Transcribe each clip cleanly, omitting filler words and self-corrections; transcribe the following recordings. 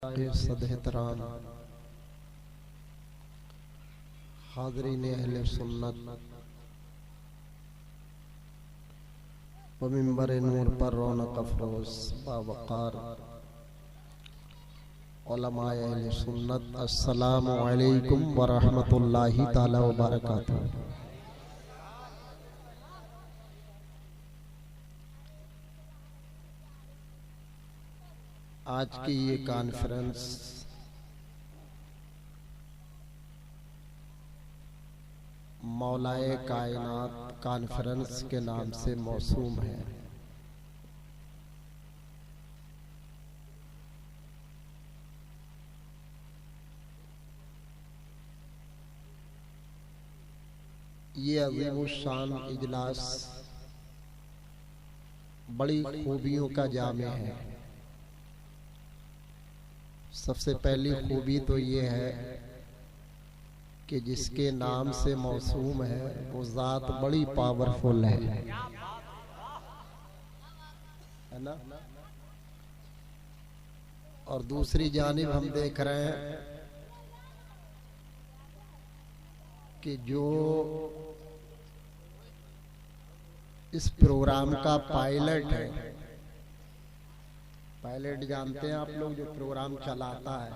सदहतराम हाज़रीन अहले सुन्नत व मिंबर नूर पर रौनक अफरोज बावकार उलमाए अहले सुन्नत, अस्सलामु अलैकुम व रहमतुल्लाहि ताला व बरकातुहू। आज की ये कॉन्फ्रेंस मौलाए कायनात कॉन्फ्रेंस के नाम से मौसूम है। ये अज़ीमुश्शान इजलास बड़ी खूबियों का जामे है। सबसे पहली खूबी तो ये है कि जिसके नाम से मौसूम है वो ज़ात बड़ी पावरफुल है ना। और दूसरी जानिब हम देख रहे हैं कि जो इस प्रोग्राम का पायलट है, पायलट जानते हैं आप लोग, जो प्रोग्राम चलाता है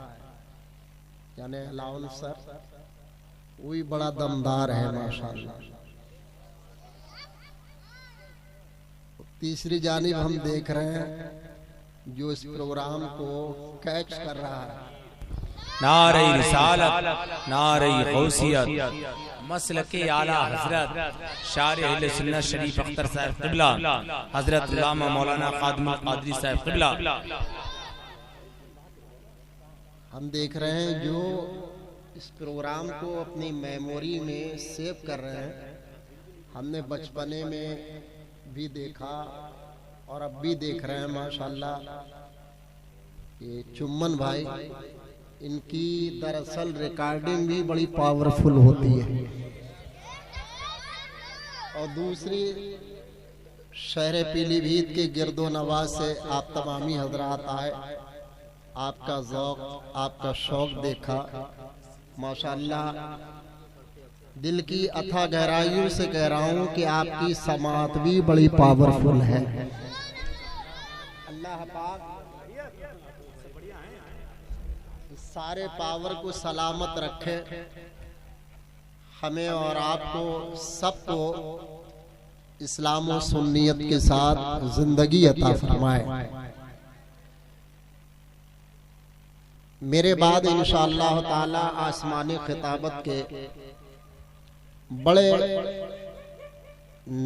यानी अलाउंसर, वही बड़ा दमदार है माशाअल्लाह। तीसरी जानिब हम देख रहे हैं जो इस प्रोग्राम को कैच कर रहा है, नारे रिसालत, नारे गौसियत, मसलके आला हजरत शार अहले सुन्नत शरीफ अख्तर साहब क़िबला हजरत उल्लामा मौलाना खादिमुल क़ादरी साहब क़िबला। हम देख रहे हैं जो इस प्रोग्राम को अपनी मेमोरी में सेव कर रहे हैं। हमने बचपने में भी देखा और अब भी देख रहे हैं माशाअल्लाह। ये चुम्मन भाई, इनकी दरअसल रिकॉर्डिंग भी बड़ी पावरफुल होती है। और दूसरी, शहर पीलीभीत के गिरदो नवाज से आप तमामी हजरात आए, आपका ज़ौक़, आपका शौक़ देखा माशाअल्लाह। दिल की अथाह गहराइयों से कह रहा हूँ कि आपकी समात भी बड़ी पावरफुल है। अल्लाह पाक सारे पावर को सलामत रखे, हमें और आपको सबको इस्लाम और सुन्नियत के साथ जिंदगी अता फरमाए। मेरे बाद इंशाअल्लाह ताला आसमानी खिताबत के बड़े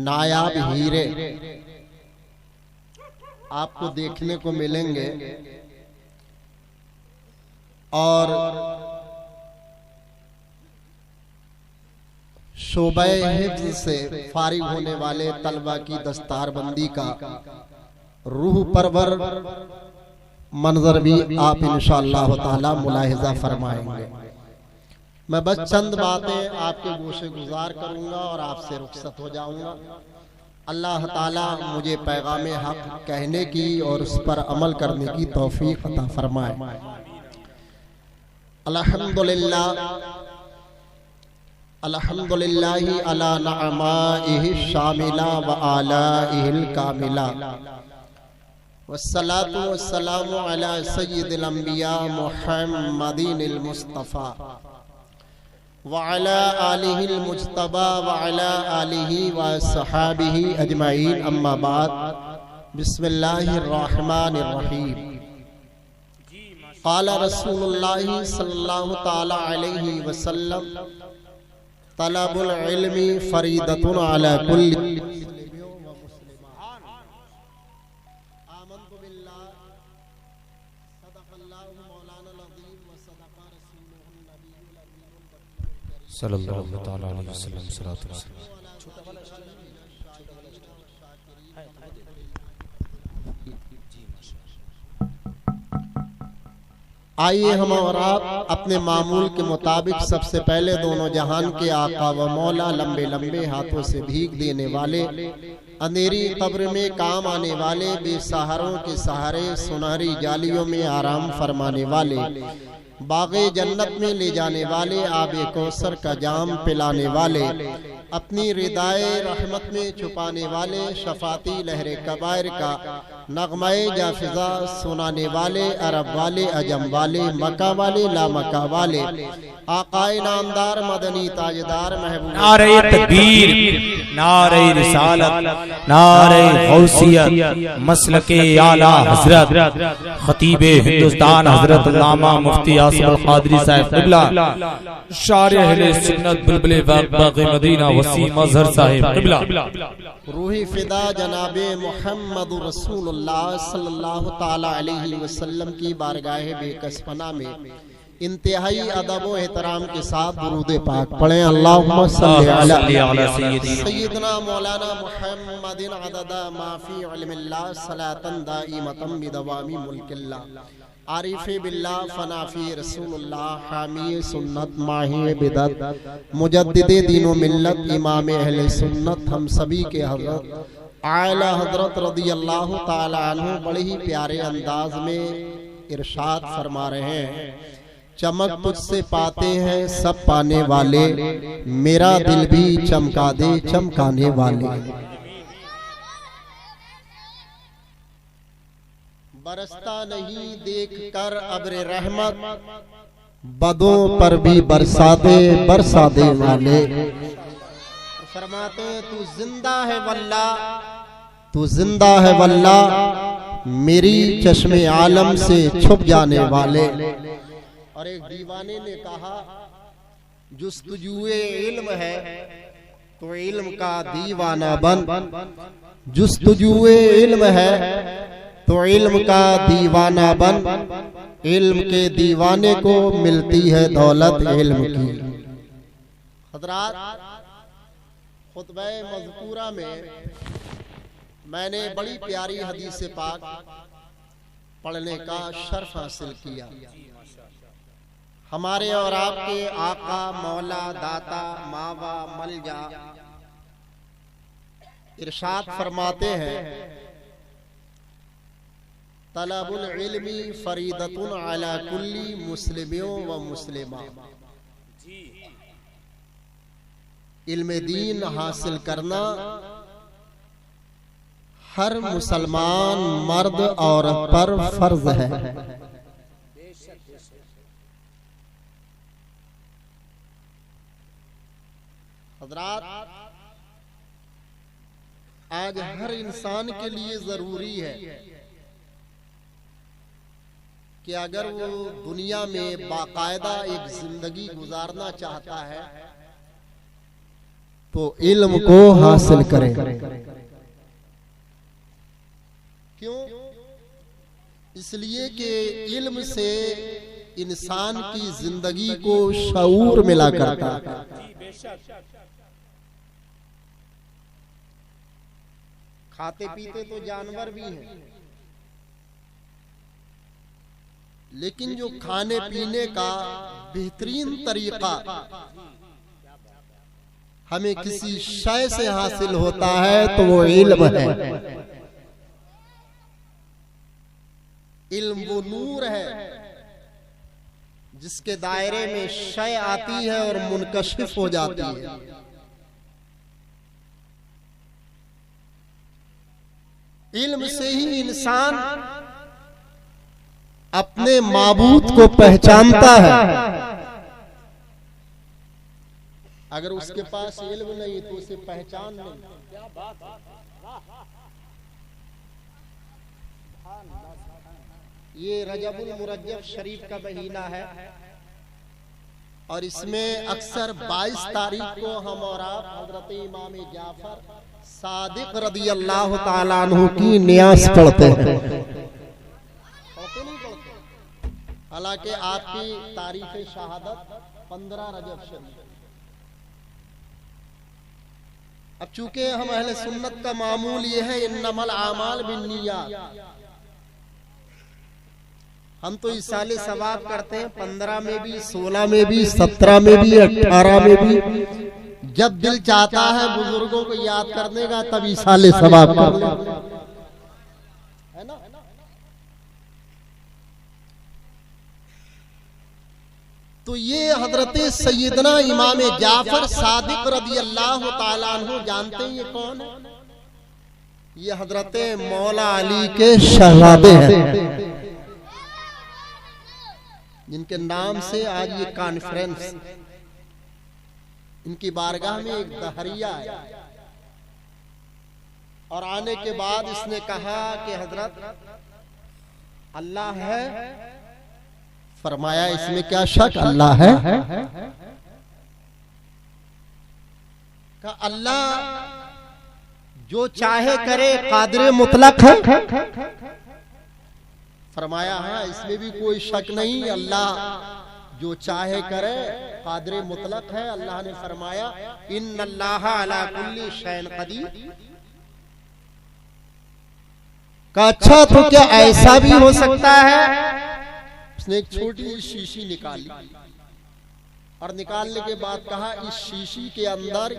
नायाब हीरे आपको देखने को मिलेंगे और शोबे हिफ्ज़ से फारिग होने वाले तलबा की दस्तारबंदी का रूह परवर मंजर भी आप इंशाअल्लाह ताला मुलाहिजा फरमाएंगे। मैं बस चंद बातें आपके गोशे गुजार करूंगा और आपसे रुखसत हो जाऊंगा। अल्लाह ताला मुझे पैगाम हक कहने की और उस पर अमल करने की तौफीक अता फरमाए। अल्हम्दुलिल्लाह, अल्हम्दुलिल्लाहि अला नअमाइहि शामिला व आलाइहिल कामिला, वस्सलातु वस्सलामु अला सय्यिदिल अंबिया मुहम्मदिनिल मुस्तफा व अला आलिहिल मुज्तबा व अला आलिहि व सहाबिहि अजमाइन, अम्मा बाद। बिस्मिल्लाहिर रहमानिर रहीम। क़ाला रसूलुल्लाहि सल्लल्लाहु ताला अलैहि वसल्लम, तलबुल इल्मी फरीदतुन अला कुल्ली। सल्लल्लाहु ताला अलैहि वसल्लम सलातु वस्सलाम। आइए हम और आप अपने मामूल के मुताबिक सबसे पहले दोनों जहान के आका व मौला, लंबे लंबे हाथों से भीख देने वाले, अंधेरी कब्र में काम आने वाले, बेसहारों के सहारे सुनहरी जालियों में आराम फरमाने वाले, बागे जन्नत में ले जाने वाले, आबे कौसर का जाम पिलाने वाले, अपनी रिदाए रहमत में छुपाने वाले, शफाती लहरे कबायर का नगमाए जाफिजा सुनाने वाले, अरब वाले, अजम वाले, मक्का वाले, ला मक्का वाले, आकाए नामदार, मदनी ताजदार, महबूब, नारे तकबीर, नारे रिसालत, नारे गौसियत, मसलके आला हजरत खतीबे हिंदुस्तान हजरत अल्लामा मुफ्ती आसिफ अल कादरी साहिब क़िबला, शार अहले सुन्नत बुलबुल बाग़ मदीना वसीम अज़हर साहिब क़िबला, रूही फिदा जनाबे मोहम्मद रसूलुल्लाह सल्लल्लाहु ताला अलैहि वसल्लम की बारगाह बेकसपना में इंतहाई अदब व एहतराम के साथ दुरूद पाक पढ़ें। अल्लाहुम्मा सल्ली अला सय्यिदना मौलाना मुहम्मदिन अददा माफी इल्मिल्लाह सलातन दाइमतन बिदवामी मुल्किल्लाह, आरिफे बिल्लाह फनाफी रसूलुल्लाह, हामी सुन्नत माही बिदत, मुजद्दिदे दीनो मिल्लत, इमाम अहले सुन्नत, हम सभी के हज़रत आला हज़रत रज़ियल्लाहु ताला अन्हु बड़े ही प्यारे अंदाज में इरशाद फरमा रहे हैं, चमक तुझसे पाते हैं सब पाने वाले, मेरा दिल भी चमका दे चमकाने वाले। बरसता नहीं देख कर अब्र रहमत, बदों पर भी बरसा दे वाले। फरमाते तू जिंदा है वल्ला, तू जिंदा है वल्ला, मेरी चश्मे आलम से छुप जाने वाले। और एक दीवाने ने कहा, जुस्तजुए इल्म है तो इल्म का दीवाना बन, जुस्तजुए इल्म है तो इल्म का दीवाना बन, इल्म के दीवाने को मिलती है दौलत इल्म की। हज़रात, खुतबा मज़कूरा में मैंने बड़ी प्यारी हदीस पाक पढ़ने का शर्फ हासिल किया। हमारे और आपके आका, मौला, दाता, मावा, मलजा इरशाद फरमाते हैं, तलबुल इल्मी फरीदतुन अला कुल्ली मुस्लिमियों व मुस्लिमा। इल्म दीन हासिल करना हर मुसलमान मर्द औरत पर फर्ज है। हज़रात, आज हर इंसान के लिए जरूरी है कि अगर वो दुनिया में बाकायदा एक जिंदगी गुजारना चाहता है तो इल्म को हासिल करे। क्यों? इसलिए कि इल्म से इंसान की जिंदगी को शऊर मिला करता है। खाते पीते तो जानवर भी हैं, लेकिन जो खाने पीने का बेहतरीन तरीका हमें किसी शय से हासिल होता है तो वो इल्म है। इल्म वो नूर है जिसके दायरे में शय आती है और मुनकशिफ हो जाती है। इल्म से ही इंसान अपने माबूद को पहचानता है। अगर उसके पास इल्म नहीं तो उसे पहचान नहीं। क्या बात है। ये रजबुल मुरज्जब शरीफ का महीना है और इसमें अक्सर 22 तारीख को हम और आप हजरत इमाम जाफर सादिक रदियल्लाहु ताला अन्हु की नियाज़ पढ़ते हैं। हालांकि आपकी तारीख शहादत 15 रजब शरीफ। अब चूंकि हम अहले सुन्नत का मामूल ये है, इन्नमल आमाल बिन्नियात, हम तो इस साल सवाब करते हैं 15 में भी, 16 में भी, 17 में भी, 18 में भी। जब दिल चाहता है बुजुर्गों को याद करने का तब इस साल सवाब करते है ना। तो ये हजरत सैयदना इमाम जाफर सादिक रदी अल्लाह ताला अन्हु जानते हैं ये कौन है? ये हजरत मौला अली के शहजादे हैं, जिनके नाम से आज ये कॉन्फ्रेंस, इनकी बारगाह में एक दहरिया है। और आने के बाद इसने कहा कि हजरत अल्लाह है। फरमाया इसमें क्या शक, अल्लाह है। का अल्लाह जो चाहे करे कादिर मुतलक है। फरमाया हाँ, इसमें भी कोई शक नहीं, अल्लाह जो चाहे करे कादिर मुतलक है। अल्लाह ने फरमाया इन्नल्लाह अला कुल्ली शैइन कदीर। का अच्छा तो क्या ऐसा भी हो सकता है? उसने एक छोटी सी शीशी निकाली और निकालने के बाद कहा इस शीशी के अंदर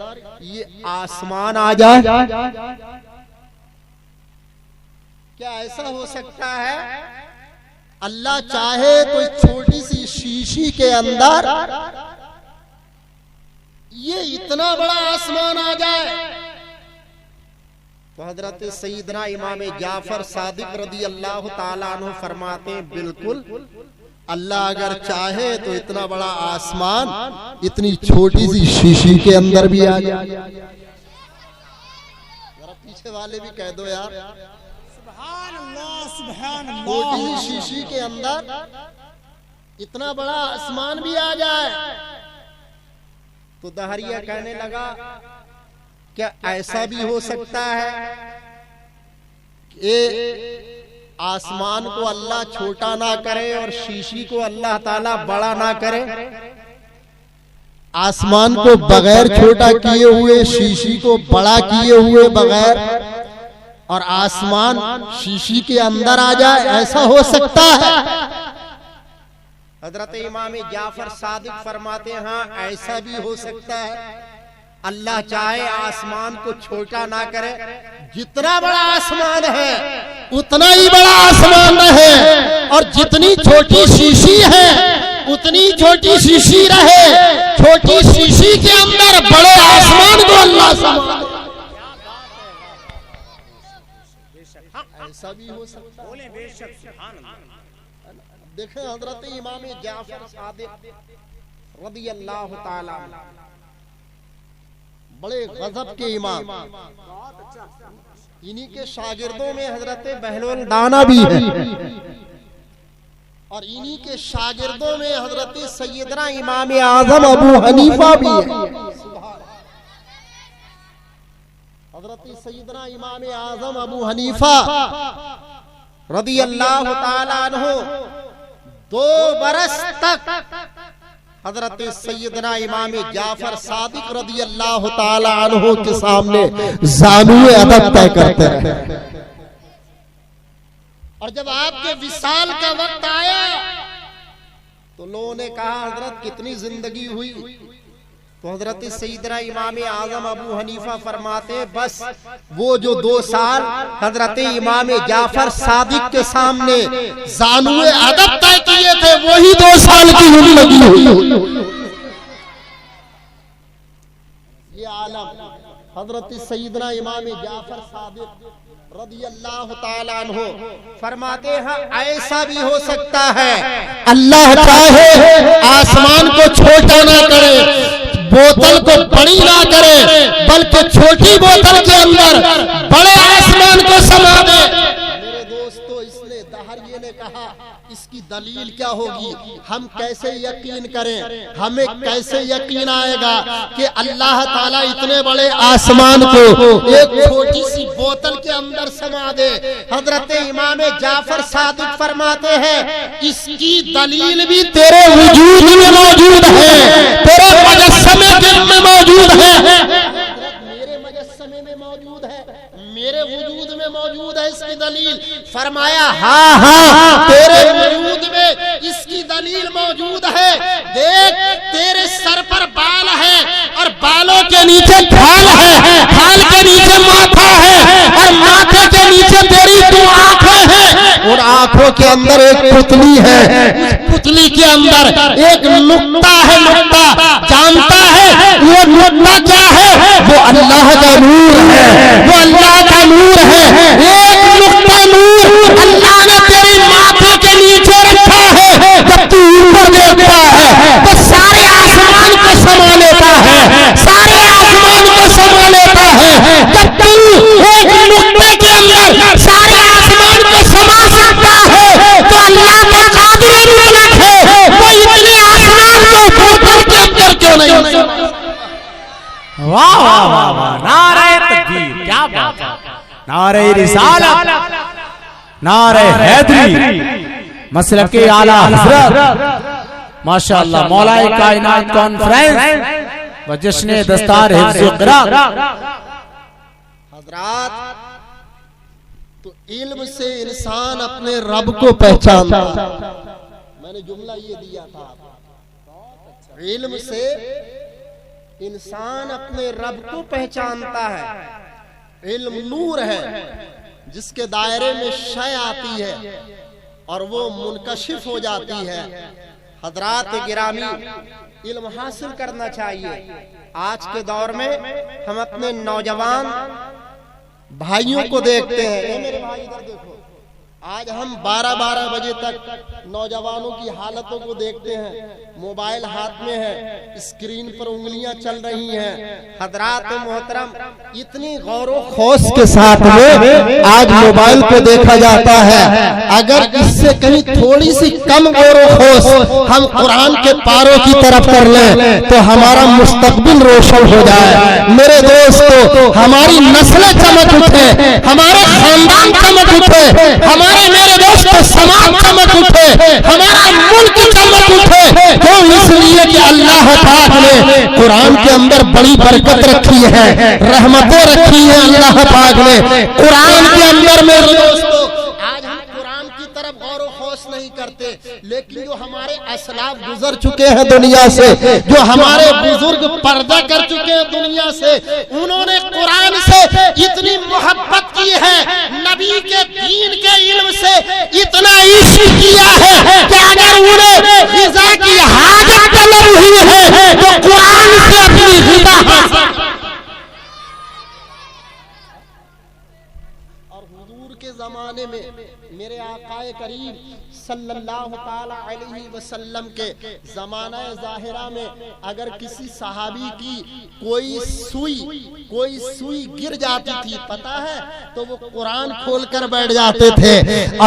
ये आसमान आ जाए। क्या ऐसा हो सकता है? अल्लाह चाहे तो इस छोटी सी शीशी के अंदर ये इतना बड़ा आसमान आ जाए। तो हजरत सैयदना इमाम जाफर सादिक रदी अल्लाह ताला अन्हु फरमाते हैं बिल्कुल, अल्लाह अगर चाहे तो इतना बड़ा आसमान इतनी छोटी सी शीशी के अंदर भी आ जाए। जरा पीछे वाले भी कह दो यार, सुभान अल्लाह, सुभान अल्लाह। छोटी सी शीशी के अंदर इतना बड़ा आसमान भी आ जाए। तो दहरिया कहने लगा क्या ऐसा भी हो सकता है कि आसमान को अल्लाह छोटा ना करे और शीशी को अल्लाह ताला बड़ा ना करे? आसमान को बगैर छोटा किए हुए, शीशी को बड़ा किए हुए बगैर, और आसमान शीशी के अंदर आ जाए, ऐसा हो सकता है? हजरत इमाम जाफर सादिक फरमाते हैं हाँ, ऐसा भी हो सकता है। अल्लाह चाहे आसमान को छोटा ना करे, जितना बड़ा आसमान है उतना ही बड़ा आसमान है, और जितनी छोटी शीशी है उतनी छोटी शीशी रहे। छोटी शीशी के अंदर बड़े आसमान को अल्लाह समा। ऐसा भी हो सकता है। बेशक सुभान अल्लाह। देखें हजरत इमाम जाफर सादिक रदी अल्लाह ताला बड़े गजब के इमाम, इन्हीं के शागिर्दों में हजरत बहलुल दाना भी है, और इन्हीं के शागिर्दों में हजरत सैयदना इमाम आजम अबू हनीफा भी है। हजरत सैयदना इमाम आजम अबू हनीफा रदी अल्लाह ताला अन्हु 2 बरस तक हजरत सैयदना इमाम जाफर सादिक रदी अल्लाह ताला अन्हु के सामने ज़ानुए अदब तय करते रहे। और जब आपके विसाल का वक्त आया तो लोगों ने कहा हजरत कितनी जिंदगी हुई? तो हजरत सैयदना इमाम आजम अबू हनीफा फरमाते बस वो जो 2 साल हजरत इमाम जाफर सादिक के सामने ज़ानुए अदब तय किए थे, वही 2 साल की जिंदगी हुई। ये आलम हजरत सैयदना इमाम जाफर सादिक रदी अल्लाह ताला अन्हु फरमाते हैं ऐसा भी हो सकता है अल्लाह चाहे आसमान को छोटा ना करे, बोतल को बड़ी ना करे, बल्कि छोटी बोतल के अंदर बड़े आसमान को समा दे। मेरे दोस्तों, इसने दहरिये ने कहा इसकी दलील क्या होगी? हम कैसे यकीन करें? हमें कैसे यकीन आएगा कि अल्लाह ताला इतने बड़े आसमान को एक छोटी सी बोतल के अंदर समा दे? हजरत इमाम जाफर सादिक फरमाते हैं इसकी दलील भी तेरे वजूद में मौजूद है, तेरे मुजस्समे में मौजूद है, मेरे मुजस्समे में मौजूद है, मेरे वजूद में मौजूद है इसकी दलील। फरमाया हाँ हाँ, तेरे वजूद में पे इसकी दलील मौजूद है। देख, तेरे सर पर बाल है और बालों के नीचे खाल है, खाल के नीचे माथा है और माथे के नीचे तेरी 2 आंखें हैं और आंखों के अंदर एक पुतली है। उस पुतली के अंदर एक नुक्ता है। नुक्ता जानता है वो नुक्ता क्या है? वो अल्लाह का नूर है, वो अल्लाह का नूर है। एक नुक्ता नूर अल्लाह ने तेरी माथे के नीचे रखा है। जब तू ऊपर देखता है तो सारे आसमान को समा लेता है, सारे आसमान को समा लेता है। जब तू एक नुक्ते के अंदर सारे आसमान को समा सकता है तो अल्लाह का कादिर रूप है, वो इतने आसमान को फूटकर के अंदर क्यों नहीं? वाह वाह वाह वाह, नारे तकबीर, क्या बात है। नारे रिसालत, नारे हैदरी, मसलके आला हज़रत, माशाअल्लाह। मौलाए कायनात कॉन्फ्रेंस व जश्न दस्तार हिफ्ज़ क़िरात। हज़रात, तो इल्म से इंसान अपने रब को पहचानता है। मैंने जुमला ये दिया था, इल्म से इंसान अपने रब को पहचानता है। इल्म नूर है जिसके दायरे में शय आती है और वो मुनकशिफ हो जाती है। हज़रात गिरामी, इल्म हासिल करना चाहिए। आज के दौर में हम अपने नौजवान भाइयों को देखते हैं। मेरे भाई इधर देखो, आज हम 12-12 बजे तक नौजवानों की हालतों को देखते हैं। मोबाइल हाथ में है, स्क्रीन पर उंगलियां चल रही हैं। हज़रात मोहतरम, इतनी गौरो खौस के साथ में आज मोबाइल को देखा जाता है। अगर इससे कहीं थोड़ी सी कम गौरो खौस हम कुरान के पारों की तरफ कर लें तो हमारा मुस्तकबिल रोशन हो जाए। मेरे दोस्तों, हमारी नस्लें चमक उठे, हमारे खानदान चमक उठे, हमारे मेरे दोस्तों समाज चमक उठे, हमारा मुल्क चमक उठे। क्यों? इसलिए कि अल्लाह पाक ने कुरान के अंदर बड़ी बरकत रखी है, रहमतें रखी हैं अल्लाह पाक ने कुरान के अंदर। मेरे दोस्तों, आज हम कुरान की तरफ गौर खौस नहीं करते, लेकिन जो हमारे असलाफ गुजर चुके हैं दुनिया से, जो हमारे बुजुर्ग पर्दा कर चुके हैं दुनिया से, उन्होंने कुरान से इतनी मोहब्बत की है, नबी के दीन के इल्म से इतना इश्क किया है कि अगर उन्हें ग़िज़ा की हाजत तलब हुई है तो कुरान से अपनी ग़िज़ा हासिल। और हुजूर के जमाने में मेरे आकाए करीम सल्लल्लाहु ताला अलैहि वसल्लम के ज़माना ज़ाहिरा में अगर किसी सहाबी की कोई सुई गिर जाती थी, पता है, तो वो कुरान खोलकर बैठ जाते थे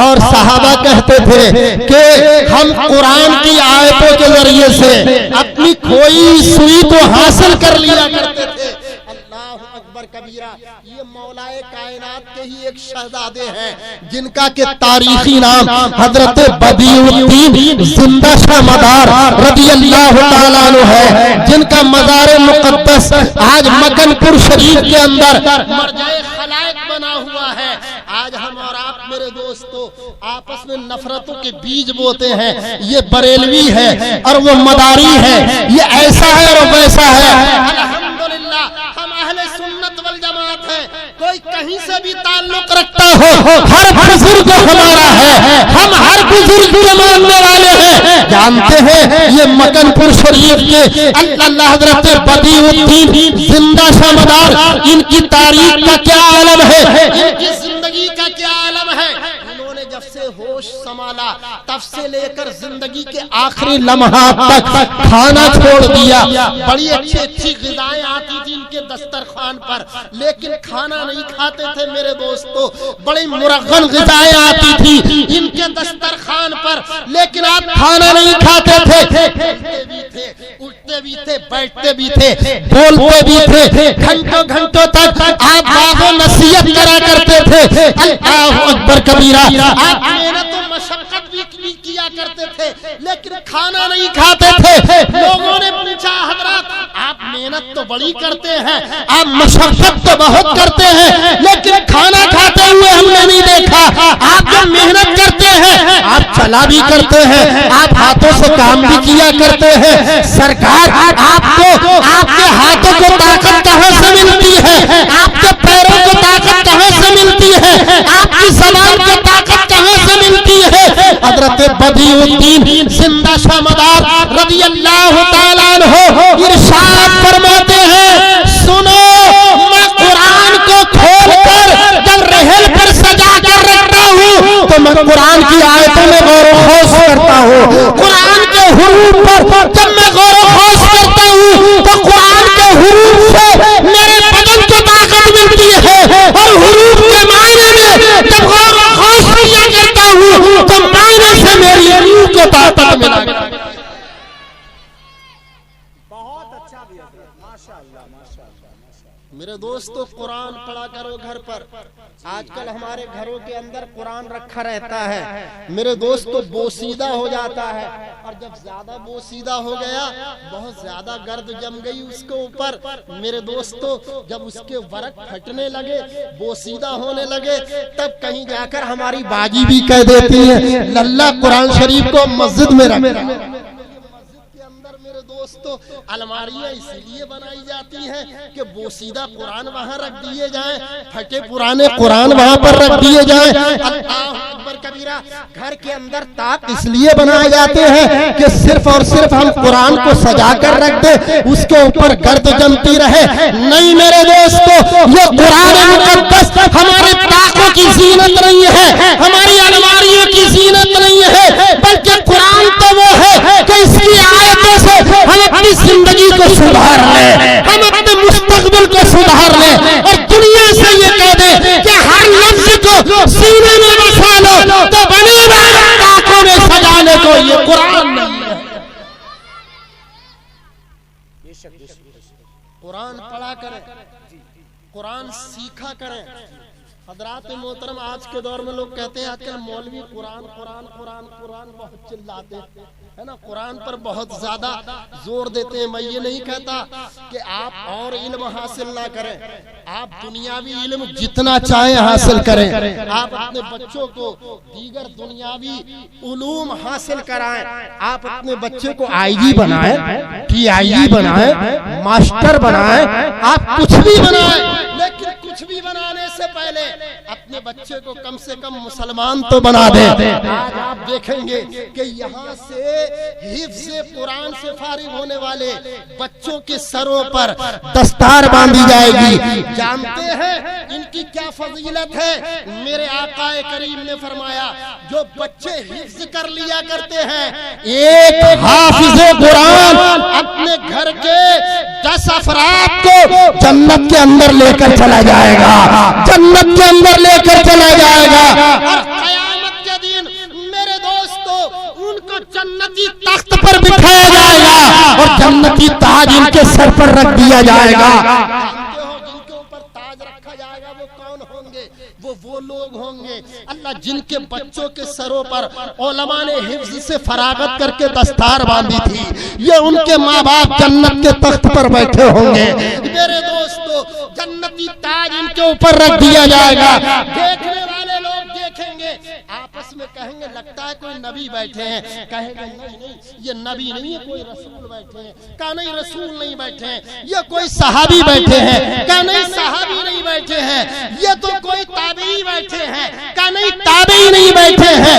और सहाबा कहते थे कि हम कुरान की आयतों के जरिए से अपनी खोई सुई को हासिल कर लिया करते थे। अल्लाहु अकबर कबीरा। ये मौलाए कायनात के ही एक शहजादे हैं जिनका के तारीखी नाम हजरत बदीउद्दीन जिंदा शाह मदार रज़ियल्लाहु ताला अन्हु है, जिनका मज़ार मुक़द्दस आज मकनपुर शरीफ के अंदर मरजाए खलाइक बना हुआ है। आज हम और आप मेरे दोस्तों आपस में नफरतों के बीज बोते हैं। ये बरेलवी है और वो मदारी है, ये ऐसा है और वैसा है। अल्हम्दुलिल्लाह, हम अहले सुन्नत वल जमात है। कोई कहीं से भी ताल्लुक रखता हो, हर बुजुर्ग हमारा है, हम हर बुजुर्ग के मानने वाले हैं। जानते हैं ये मकनपुर शरीफ के अल्लाह हजरत बदीउद्दीन जिंदा शाह मदार, इनकी तारीख का क्या आलम है, इनकी जिंदगी का क्या आलम है। उन्होंने जब से होश संभाला तब से लेकर जिंदगी के आखिरी लम्हात तक खाना छोड़ दिया। बड़ी अच्छी अच्छी ग़िज़ाएं आती थी इनके दस्तरखान पर, लेकिन खाना नहीं खाते थे मेरे दोस्तों। बड़ी मुरग़्ग़न ग़िज़ाएं आती थी इनके दस्तरखान पर, लेकिन आप खाना नहीं खाते थे। खेलते भी थे, उठते भी थे, बैठते भी थे, बोलते भी थे, घंटों घंटों तक आप बाबो नसीहत करा करते थे। अल्लाहु अकबर कबीरा। आप मेहनत और मशक्क़त भी किया करते करते थे लेकिन खाना नहीं खाते थे। लोगों ने पूछा हजरत आप मेहनत तो बड़ी करते हैं, आप मशक्कत तो बहुत करते हैं, लेकिन खाना खाते हुए हमने नहीं देखा। आप जो मेहनत करते हैं आप चला भी करते हैं, आप हाथों से काम भी किया करते हैं। सरकार आपको आपके हाथों को ताकत कहां से मिलती है, आपके पैरों को ताकत कहां से मिलती है, आपकी ज़बान को ताकत कहां से मिलती है। हजरत बदीउद्दीन जिंदा शामदार रज़ी अल्लाह तआला अन्हु इरशाद फरमाते हैं, सुनो मैं कुरान को खोलकर जब रहल पर सजा कर रखता हूँ तो मैं कुरान की आयतों में गौर खोज करता हूँ। कुरान के हुरूफ पर जब मैं गौर खोज करता हूँ तो कुरान के हुरूफ से मेरे बदन को ताकत मिलती है, और हुरूफ के मायने में जब गौर खोज किया करता हूँ तो मायने से मेरी रूह को ताकत मिला। मेरे दोस्तों कुरान पढ़ा करो घर पर। आजकल हमारे घरों के अंदर कुरान रखा रहता है। मेरे दोस्तों बोसीदा हो जाता है, और जब ज्यादा बोसीदा हो गया, बहुत ज्यादा गर्द जम गई उसके ऊपर, मेरे दोस्तों जब उसके वरक फटने लगे, बोसीदा होने लगे, तब कहीं जाकर हमारी बाजी भी कह देती है लल्ला कुरान शरीफ को मस्जिद में रख। मेरे दोस्तों अलमारियां इसलिए बनाई जाती हैं कि बोसीदा कुरान वहां रख दिए जाएं, फटे पुराने कुरान वहां पर रख दिए जाएं। अल्लाह अकबर कबीरा। घर के अंदर ताक इसलिए बनाए जाते हैं कि सिर्फ और सिर्फ हम कुरान को सजा कर रख दे, उसके ऊपर गर्द जमती रहे। नहीं मेरे दोस्तों, ये कुरान मुकद्दस हमारे ताकों की जीनत नहीं है, हमारी अलमारियों की जीनत नहीं है, बल्कि कुरान तो वो है कि इसकी आयतों से हम अपनी जिंदगी को सुधार लें, हम अपने मुस्तकबिल को सुधार लें, और दुनिया से ये कह दे कि हर लफ्ज को सीने में बसा लो तो बनेगा, आंखों में सजाने को ये कुरान नहीं है। कुरान पढ़ा करें, कुरान सीखा करें। हजरात मोहतरम, आज के दौर में लोग कहते हैं आजकल मौलवी कुरान कुरान कुरान कुरान बहुत चिल्लाते है ना, कुरान पर बहुत ज्यादा जोर देते हैं। मैं ये नहीं कहता कि आप और इल्म हासिल ना करें, आप दुनियावी इल्म जितना चाहे हासिल करें, आप अपने बच्चों को दीगर दुनियावी उलूम हासिल कराएं, आप अपने बच्चे को आईजी बनाएं, टीआईजी बनाएं, मास्टर बनाएं, आप कुछ भी बनाएं, लेकिन कुछ भी बनाने से पहले अपने बच्चे को कम से कम मुसलमान तो बना दे। आज आप देखेंगे कि यहाँ से हिफ्ज़ कुरान से फारिग होने वाले बच्चों के सरों पर दस्तार बांधी जाएगी। जानते हैं इनकी क्या फजीलत है? मेरे आकाए करीम ने फरमाया, जो बच्चे हिफ्ज़ कर लिया करते हैं, एक हाफिज़े कुरान अपने घर के 10 अफराद को जन्नत के अंदर लेकर चला जाएगा, जन्नत के अंदर लेकर चला जाएगा। और क़यामत के दिन मेरे दोस्तों उनको जन्नती तख्त पर बिठाया जाएगा और जन्नती ताज इनके सर पर रख दिया जाएगा। जिनके ऊपर ताज रखा जाएगा वो कौन होंगे? वो लोग होंगे अल्लाह जिनके बच्चों के सरों पर उलमा ने हिफ्ज़ से फरागत करके दस्तार बांधी थी। ये उनके माँ बाप जन्नत के तख्त पर बैठे होंगे। मेरे दोस्तों जन्नती ताज इनके ऊपर रख दिया जाएगा। देखने वाले लोग देखेंगे, आपस में कहेंगे लगता है कोई नबी बैठे हैं, कहेंगे नहीं नहीं ये नबी नहीं है, कोई रसूल बैठे हैं, कहा नहीं रसूल नहीं बैठे हैं, ये कोई सहाबी बैठे हैं, कहा नहीं सहाबी नहीं बैठे हैं, ये तो कोई ताबई बैठे हैं, कहा नहीं ताबई नहीं बैठे हैं,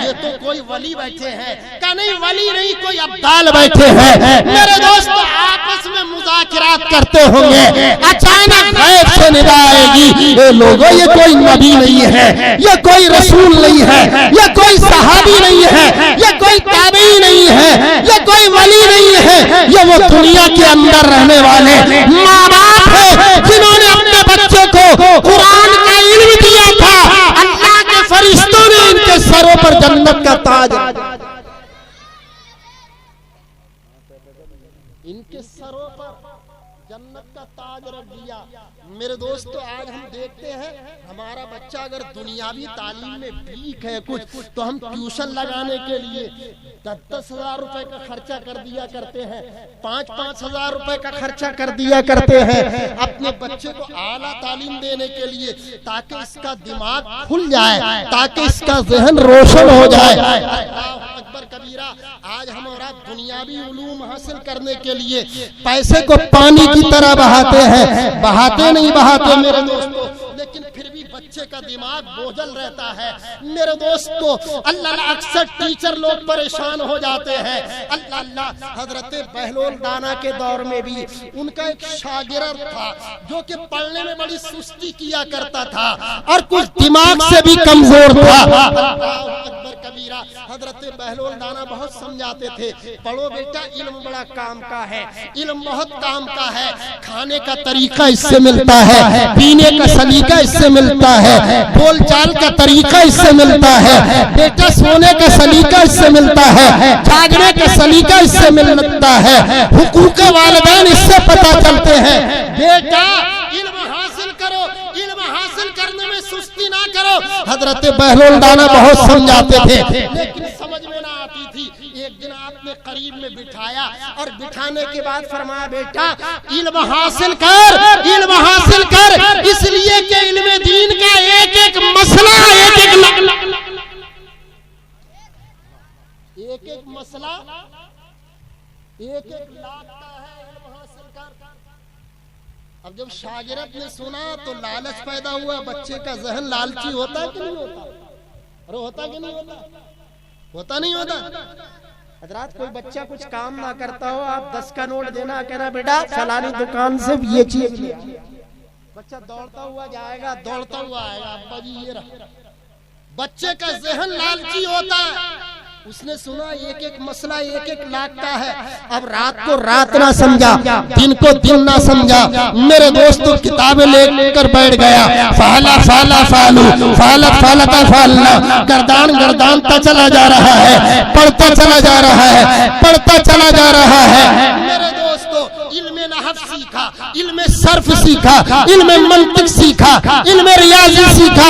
ये तो कोई वली बैठे हैं, कहा नहीं वली नहीं कोई अब्दाल बैठे हैं। मेरे दोस्त आपस में मुज़ाकिरात करते होंगे, अचानक गैब से निदा आएगी, ये लोगों ये कोई नबी नहीं है, ये कोई रसूल नहीं है, ये कोई सहाबी नहीं है, ये कोई ताबई नहीं है, ये कोई वली नहीं है, ये वो दुनिया के अंदर रहने वाले माँ बाप है जिन्होंने अपने बच्चों को कुरान का इल्म दिया था। अल्लाह के फरिश्तों ने इनके सरों पर जन्नत का ताज, इनके सरों पर जन्नत का ताज रख दिया। मेरे दोस्तों, आज हम देखते हैं हमारा बच्चा अगर दुनियावी तालीम में वीक है कुछ, तो हम ट्यूशन लगाने के लिए 10-10 हजार रुपए का खर्चा कर दिया करते हैं, 5-5 हजार रुपए का खर्चा कर दिया करते हैं अपने बच्चे को आला तालीम देने के लिए, ताकि इसका दिमाग खुल जाए, ताकि इसका जहन रोशन हो जाए। अल्लाह अकबर कबीरा। आज हम और आप दुनियावी उलूम हासिल करने के लिए पैसे को पानी की तरह बहाते हैं, बहाते नहीं बहाते मेरे दोस्तों, लेकिन फिर भी बच्चे का दिमाग बोझल रहता है। मेरे दोस्तों, अल्लाह अक्सर टीचर लोग परेशान हो जाते हैं। अल्लाह हजरत बहलोल दाना के दौर में भी उनका एक शागिर्द था जो कि पढ़ने में बड़ी सुस्ती किया करता था और कुछ दिमाग से भी कमजोर था। अकबर कबीरा। हजरत बहलोल दाना बहुत समझाते थे, पढ़ो बेटा, इल्म बड़ा काम का है, इल्म बहुत काम का है। खाने का तरीका इससे मिलता है, पीने का सलीका इससे मिलता है, बोलचाल का तरीका इससे मिलता है बेटा, सोने का सलीका इससे मिलता है, जागने का सलीका इससे मिलता है, हुकूक वालिदैन इससे पता चलते हैं। बेटा इल्म हासिल करो, इल्म हासिल करने में सुस्ती ना करो। हजरत बहलोल दाना बहुत समझाते थे, लेकिन समझ में ना आती थी। एक दिन आपने करीब में बिठाया और बिठाने के बाद फरमाया, बेटा इल्म हासिल कर, इल्म हासिल कर, इसलिए कि इल्म दीन का एक एक मसला, एक एक मसला एक एक लाख का है, इल्म हासिल कर। अब जब शागिर्द ने सुना तो लालच पैदा हुआ। बच्चे का जहन लालची होता है कि नहीं होता? अरे होता कि नहीं होता? होता नहीं होता? हजरात, कोई बच्चा कुछ काम ना करता हो, आप 10 का नोट देना, कहना बेटा फलानी दुकान से ये चीज लिया, बच्चा दौड़ता हुआ जाएगा, दौड़ता हुआ आएगा, अब्बा जी ये रहा। बच्चे का जहन लालची होता है। उसने सुना एक एक मसला एक एक लाख का है। अब रात को रात ना समझा, दिन को दिन ना समझा। मेरे दोस्तों, किताबें लेकर बैठ गया। फाला फाला फालू, फालत फालता फालना, गर्दान गर्दानता चला जा रहा है, पढ़ता चला जा रहा है, पढ़ता चला जा रहा है। मेरे दोस्तों, इल्मे नहव सीखा, इल्मे सर्फ सीखा, इल्मे मंतिक सीखा, इल्मे रियाजी सीखा,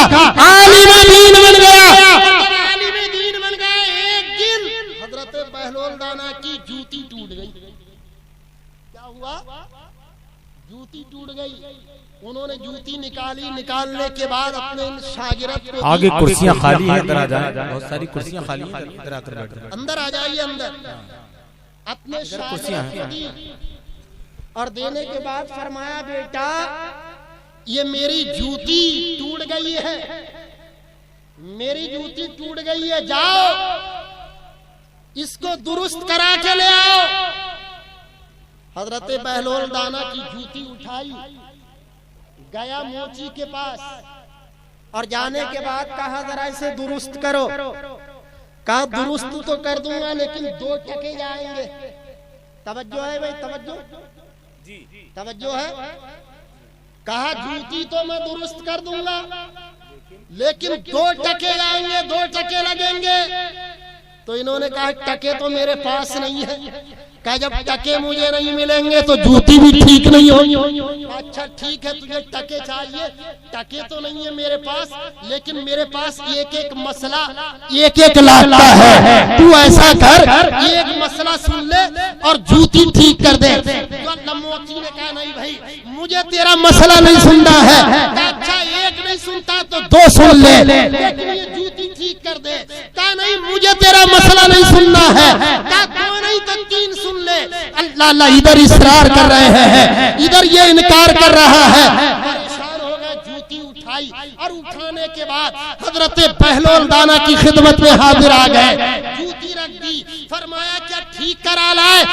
आलिम दीन बन गया। बहलोल दाना की जूती टूट गई। क्या हुआ? जूती टूट गई। उन्होंने जूती निकाली, निकालने के बाद अपने शागिर्द को, आगे कुर्सियां खाली हैं, अंदर आ जाए, बहुत सारी कुर्सियां खाली हैं, अंदर आकर बैठो, अंदर आ जाइए, अंदर। अपने शागिर्द को दी और देने के बाद फरमाया, बेटा ये मेरी जूती टूट गई है, मेरी जूती टूट गई है, जाओ इसको दुरुस्त करा के ले आओ। हजरत बहलोल दाना की जूती उठाई, गया मोची के पास और जाने के बाद कहा जरा इसे दुरुस्त करो। कहा दुरुस्त तो कर दूंगा, लेकिन 2 टके जाएंगे। तवज्जो है भाई, तवज्जो जी, तवज्जो है। कहा जूती तो मैं दुरुस्त कर दूंगा, लेकिन 2 टके जाएंगे, 2 टके लगेंगे। तो इन्होंने कहा टके तो मेरे पास नहीं है। कहा जब टके मुझे नहीं मिलेंगे तो जूती भी ठीक नहीं होगी। अच्छा ठीक है, तुझे टके चाहिए, टके तो नहीं है मेरे पास, लेकिन मेरे पास एक एक मसला एक एक लाख का है। तू ऐसा कर, एक मसला सुन ले और जूती ठीक कर दे। तो मोची ने कहा नहीं भाई, मुझे तेरा मसला नहीं सुनना है। अच्छा एक नहीं सुनता तो 2 सुन ले, लेकिन ये जूती ठीक कर दे। कहा नहीं, मुझे तेरा मसला नहीं सुनना है। कहा 2 नहीं तो 3 सुन ले। अल्लाह अल्लाह, इधर इसरार कर रहे हैं, इधर ये इनकार कर रहा है। परेशान हो गए, जूती उठाई और उठाने के बाद हजरत बहलोल दाना की खिदमत में हाजिर आ गए। जूती रख दी, फरमाया क्या ठीक करा लाए?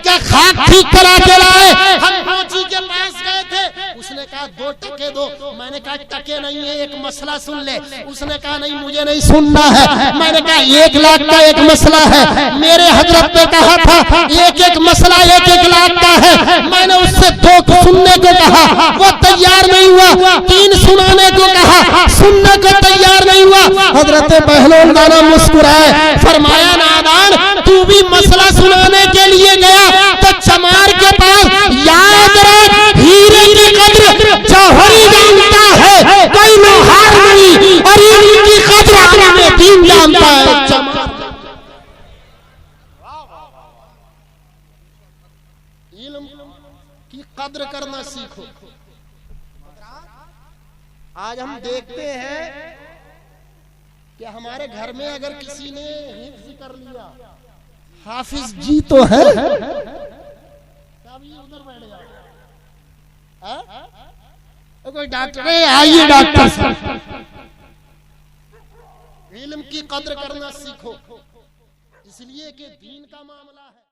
क्या खाक ठीक करा के लाए? हम मोची के पास गए थे, उसने कहा 2 टके दो। मैंने कहा टके नहीं है, एक मसला सुन ले। उसने कहा नहीं, मुझे नहीं सुनना है। मैंने कहा 1 लाख का एक मसला है, मेरे हजरत ने कहा था एक एक मसला 1 लाख का है। मैंने उससे 2 सुनने को कहा, वो तैयार नहीं हुआ। 3 सुनाने को कहा, सुनने को तैयार नहीं हुआ। हजरत बहलोल दाना मुस्कुराए, फरमाया नादान, तू भी मसला सुनाने के लिए गया तो चमार के पास, याद रख इल्म की कद्र करना सीखो। आज हम देखते हैं कि हमारे घर में अगर किसी ने हिफ्ज कर लिया, हाफिज जी तो है, उधर बैठ जाओ, कोई डॉक्टर है, आइए डॉक्टर साहब। इल्म की कद्र करना सीखो, इसलिए कि दीन का मामला है।